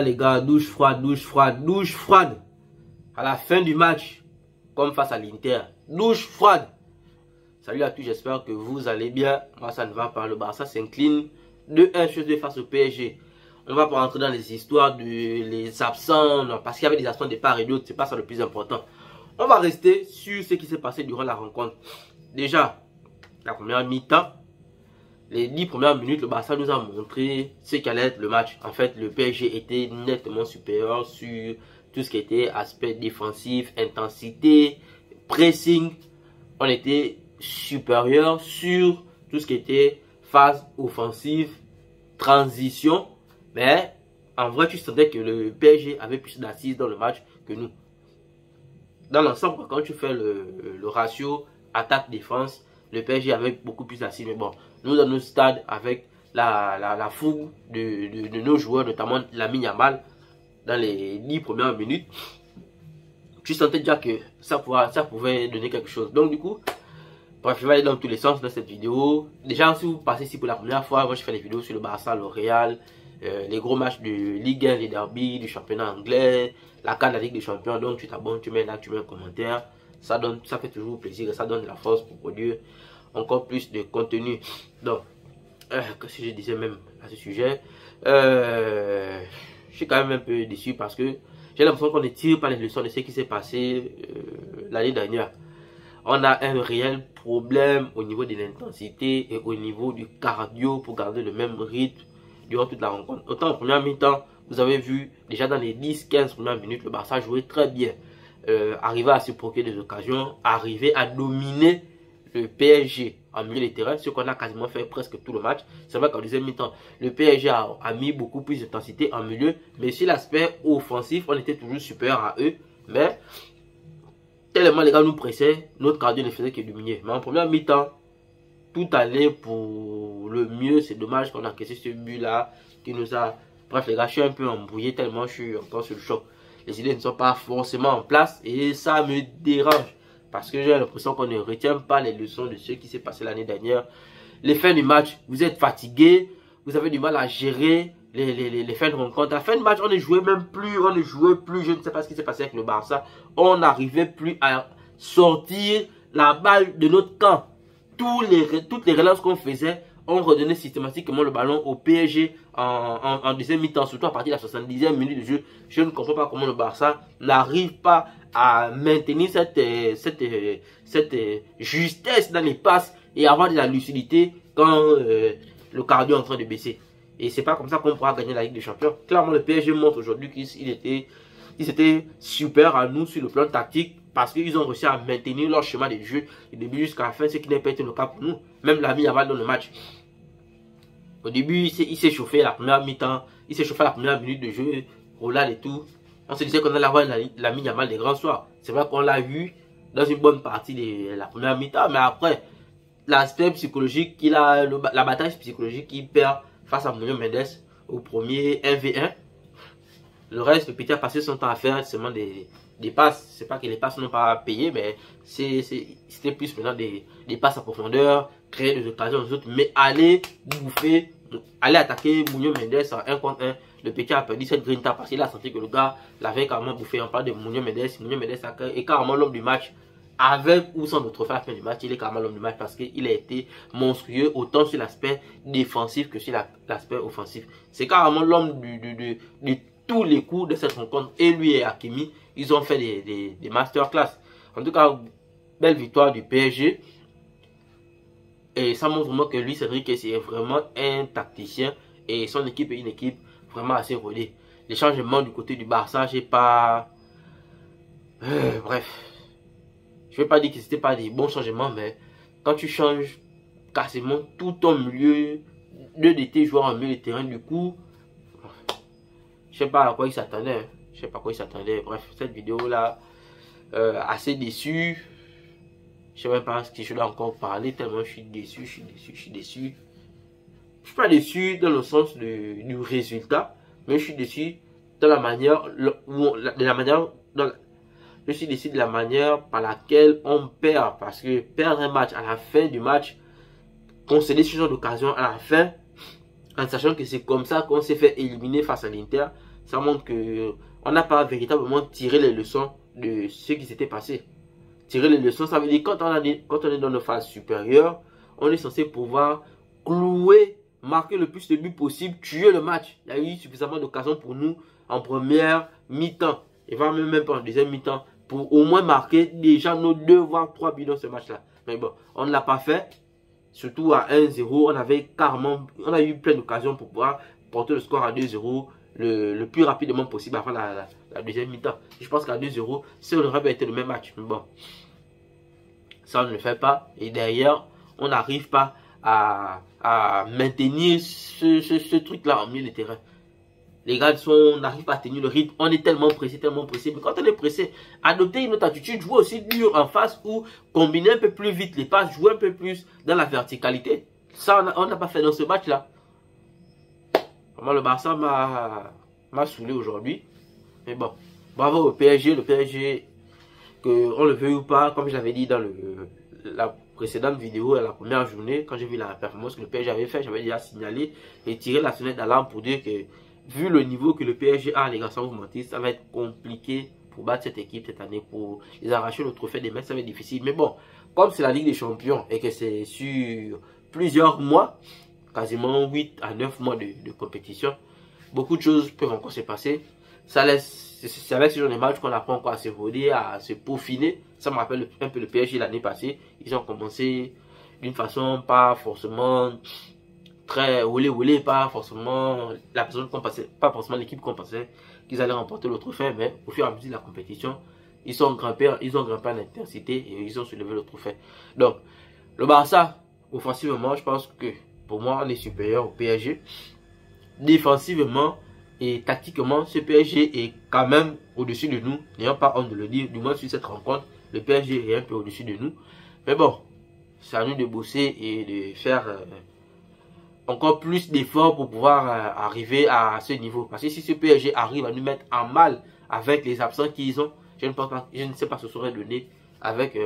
Les gars, douche froide, douche froide, douche froide. À la fin du match, comme face à l'Inter, douche froide. Salut à tous, j'espère que vous allez bien. Moi, ça ne va pas. Le Barça s'incline 2-1 chez eux face au PSG. On va pas rentrer dans les histoires de les absents, non, parce qu'il y avait des absents de part et d'autre. C'est pas ça le plus important. On va rester sur ce qui s'est passé durant la rencontre. Déjà, la première mi-temps. Les 10 premières minutes, le Barça nous a montré ce qu'allait être le match. En fait, le PSG était nettement supérieur sur tout ce qui était aspect défensif, intensité, pressing. On était supérieur sur tout ce qui était phase offensive, transition. Mais en vrai, tu sentais que le PSG avait plus d'assises dans le match que nous. Dans l'ensemble, quand tu fais le ratio attaque-défense, le PSG avait beaucoup plus d'assises. Mais bon, nous dans notre stade, avec la fougue de nos joueurs, notamment Lamine Yamal, dans les 10 premières minutes, tu sentais déjà que ça pouvait donner quelque chose. Donc du coup, bref, je vais aller dans tous les sens dans cette vidéo. Déjà, si vous passez ici pour la première fois, moi je fais des vidéos sur le Barça, le Real, les gros matchs de Ligue 1, les derbies, du championnat anglais, la CAN de la Ligue des Champions. Donc tu t'abonnes, tu mets un like, tu mets un commentaire. Ça fait toujours plaisir et ça donne de la force pour produire encore plus de contenu. Donc, qu'est-ce que je disais même à ce sujet, je suis quand même un peu déçu parce que j'ai l'impression qu'on ne tire pas les leçons de ce qui s'est passé l'année dernière. On a un réel problème au niveau de l'intensité et au niveau du cardio pour garder le même rythme durant toute la rencontre. Autant en première mi-temps, vous avez vu déjà dans les 10-15 premières minutes, le Barça jouait très bien. Arriver à se procurer des occasions, arriver à dominer le PSG en milieu de terrain, ce qu'on a quasiment fait presque tout le match. C'est vrai qu'en deuxième mi-temps, le PSG a mis beaucoup plus d'intensité en milieu, mais sur l'aspect offensif, on était toujours supérieur à eux. Mais tellement les gars nous pressaient, notre cardio ne faisait que dominer. Mais en première mi-temps, tout allait pour le mieux. C'est dommage qu'on a encaissé ce but-là qui nous a... Bref les gars, je suis un peu embrouillé tellement je suis encore sur le choc. Les idées ne sont pas forcément en place et ça me dérange. Parce que j'ai l'impression qu'on ne retient pas les leçons de ce qui s'est passé l'année dernière. Les fins du match, vous êtes fatigués, vous avez du mal à gérer les fins de rencontre. À la fin de match, on ne jouait même plus, je ne sais pas ce qui s'est passé avec le Barça. On n'arrivait plus à sortir la balle de notre camp. Toutes les relances qu'on faisait, on redonnait systématiquement le ballon au PSG en deuxième mi-temps, surtout à partir de la 70e minute de jeu. Je ne comprends pas comment le Barça n'arrive pas à maintenir cette justesse dans les passes et avoir de la lucidité quand le cardio est en train de baisser. Et c'est pas comme ça qu'on pourra gagner la Ligue des Champions. Clairement, le PSG montre aujourd'hui qu'ils étaient super à nous sur le plan tactique parce qu'ils ont réussi à maintenir leur schéma de jeu du début jusqu'à la fin, ce qui n'a pas été le cas pour nous. Même Lamine Yamal dans le match. Au début, il s'est chauffé à la première mi-temps, il s'est chauffé à la première minute de jeu, roulade et tout. On se disait qu'on allait avoir Lamine Yamal des grands soirs. C'est vrai qu'on l'a vu dans une bonne partie de la première mi-temps, mais après, l'aspect psychologique qu'il a, la bataille psychologique qu'il perd face à Nuno Mendes au premier 1v1. Le reste, le petit a passé son temps à faire seulement des passes. C'est pas que les passes n'ont pas payé, mais c'était plus maintenant des passes à profondeur, créer des occasions aux autres, mais aller bouffer, aller attaquer Nuno Mendes en 1 contre 1. Le petit a perdu cette grinta parce qu'il a senti que le gars l'avait carrément bouffé. On parle de Nuno Mendes. Nuno Mendes est carrément l'homme du match. Avec ou sans notre trophée à la fin du match, il est carrément l'homme du match parce qu'il a été monstrueux autant sur l'aspect défensif que sur l'aspect offensif. C'est carrément l'homme de tous les coups de cette rencontre. Et lui et Hakimi, ils ont fait des masterclass. En tout cas, belle victoire du PSG. Et ça montre vraiment que lui, Cédric, c'est vraiment un tacticien. Et son équipe est une équipe vraiment assez rodée. Les changements du côté du Barça, j'ai pas... bref. Je ne vais pas dire que c'était pas des bons changements, mais quand tu changes quasiment tout ton milieu, deux de tes joueurs en milieu de terrain, du coup, je sais pas à quoi ils s'attendaient. Hein. Je sais pas à quoi ils s'attendaient. Bref, cette vidéo-là, assez déçu. Je sais même pas si je dois encore parler, tellement je suis déçu, je suis déçu. Je suis pas déçu dans le sens du résultat, mais je suis déçu dans la manière, je suis déçu de la manière par laquelle on perd. Parce que perdre un match à la fin du match, concéder ce genre d'occasion à la fin, en sachant que c'est comme ça qu'on s'est fait éliminer face à l'Inter, Ça montre que on n'a pas véritablement tiré les leçons de ce qui s'était passé. Tirer les leçons, ça veut dire quand on est dans nos phases supérieures, on est censé pouvoir clouer, marquer le plus de buts possible, tuer le match. Il y a eu suffisamment d'occasions pour nous en première mi-temps, et même pas en deuxième mi-temps, pour au moins marquer déjà nos 2 voire 3 buts dans ce match-là. Mais bon, on ne l'a pas fait. Surtout à 1-0, on a eu plein d'occasions pour pouvoir porter le score à 2-0 le plus rapidement possible avant la deuxième mi-temps. Je pense qu'à 2-0, ça aurait été le même match. Mais bon, ça on ne le fait pas. Et derrière, on n'arrive pas à maintenir ce truc-là en milieu de terrain. Les gars n'arrivent pas à tenir le rythme. On est tellement pressé, tellement pressé. Mais quand on est pressé, adopter une autre attitude, jouer aussi dur en face ou combiner un peu plus vite les passes, jouer un peu plus dans la verticalité. Ça, on n'a pas fait dans ce match-là. Vraiment, le Barça m'a saoulé aujourd'hui. Mais bon, bravo au PSG. Le PSG, qu'on le veuille ou pas, comme je l'avais dit dans la précédente vidéo, à la première journée, quand j'ai vu la performance que le PSG avait fait, j'avais déjà signalé et tiré la sonnette d'alarme pour dire que vu le niveau que le PSG a, les gars, sans vous mentir, ça va être compliqué pour battre cette équipe cette année, pour les arracher le trophée des mecs, ça va être difficile. Mais bon, comme c'est la Ligue des Champions et que c'est sur plusieurs mois, quasiment 8 à 9 mois de compétition, beaucoup de choses peuvent encore se passer. C'est avec ce genre de matchs qu'on apprend encore à se roder, à se peaufiner. Ça me rappelle un peu le PSG l'année passée. Ils ont commencé d'une façon pas forcément très olé, pas forcément la personne qu'on pensait, pas forcément l'équipe qu'on pensait qu'ils allaient remporter le trophée, mais au fur et à mesure de la compétition, ils ont grimpé en intensité et ils ont soulevé le trophée. Donc, le Barça, offensivement, je pense que pour moi, on est supérieur au PSG. Défensivement et tactiquement, ce PSG est quand même au-dessus de nous. N'ayons pas honte de le dire, du moins sur cette rencontre, le PSG est un peu au-dessus de nous. Mais bon, c'est à nous de bosser et de faire encore plus d'efforts pour pouvoir arriver à ce niveau. Parce que si ce PSG arrive à nous mettre en mal avec les absents qu'ils ont, je ne sais pas ce serait donné avec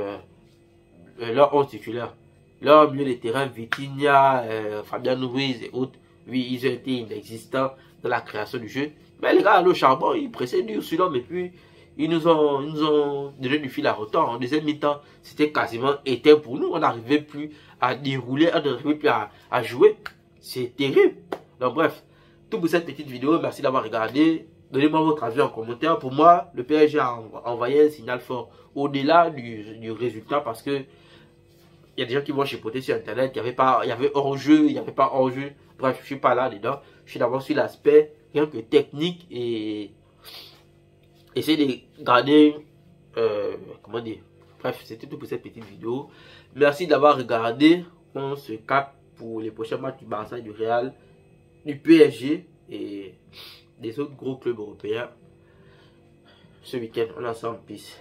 leur 11 titulaire. Leur milieu de terrain, Vitinha, Fabian Ruiz et autres, oui, ils ont été inexistants dans la création du jeu. Mais les gars, le charbon, ils pressaient dur sur l'homme et puis ils nous ont donné du fil à retordre. En deuxième mi-temps, c'était quasiment éteint pour nous. On n'arrivait plus à dérouler, on n'arrivait plus à jouer. C'est terrible. Donc bref, tout pour cette petite vidéo. Merci d'avoir regardé. Donnez-moi votre avis en commentaire. Pour moi, le PSG a envoyé un signal fort au-delà du résultat parce que il y a des gens qui vont chipoter sur internet. Il y avait hors-jeu, il n'y avait pas hors-jeu. Bref, je ne suis pas là dedans. Je suis d'abord sur l'aspect rien que technique et essayer de garder comment dire. Bref, c'était tout pour cette petite vidéo. Merci d'avoir regardé. On se capte pour les prochains matchs du Barça, du Real, du PSG et des autres gros clubs européens ce week-end. On est ensemble. Peace.